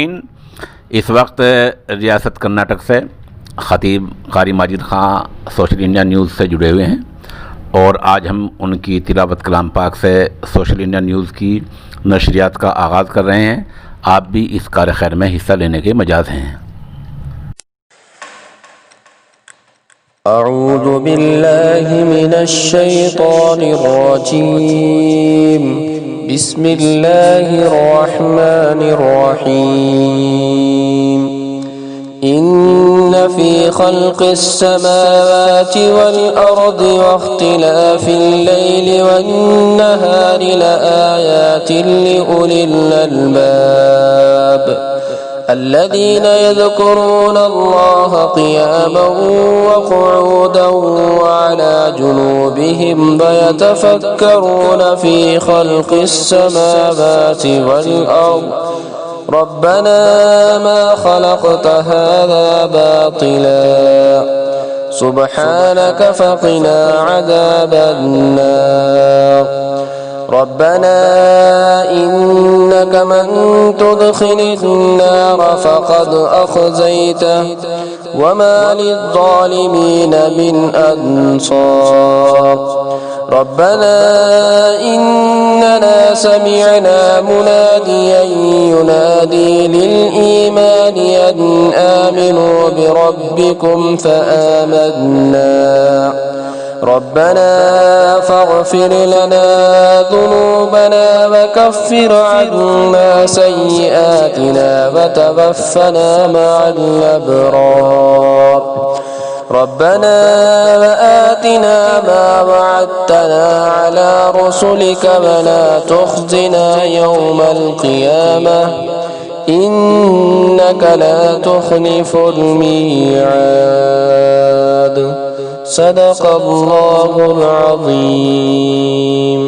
सामीन, इस वक्त रियासत कर्नाटक से ख़तीब कारी माजिद ख़ान सोशल इंडिया न्यूज़ से जुड़े हुए हैं और आज हम उनकी तिलावत कलाम पाक से सोशल इंडिया न्यूज़ की नशरियात का आगाज़ कर रहे हैं। आप भी इस कार खैर में हिस्सा लेने के मजाज हैं। अऊज़ु बिल्लाहि मिनश शैतानिर रजीम, बिस्मिल्लाहिर रहमानिर रहीम। इन्न फी खल्क़िस समावाति वल अर्दि वख्तिलाफिल लैलि वन नहारि लआयातिन लिउलिल अलबाब الذين يذكرون الله قياما وقعودا وعلى جنوبهم ويتفكرون في خلق السماوات والأرض ربنا ما خلقت هذا باطلا سبحانك فقنا عذاب النار ربنا إنك من تدخل النار فقد أخزيته وما للظالمين من أنصار ربنا إننا سمعنا مناديا ينادي للإيمان أن آمنوا بربكم فآمنا ربنا فاغفر لنا ذنوبنا وكفر عنا سيئاتنا وتوفنا مع الأبرار ربنا وآتنا ما وعدتنا على رسلك ولا تخزنا يوم القيامة إنك لا تخلف الميعاد صدق الله العظيم.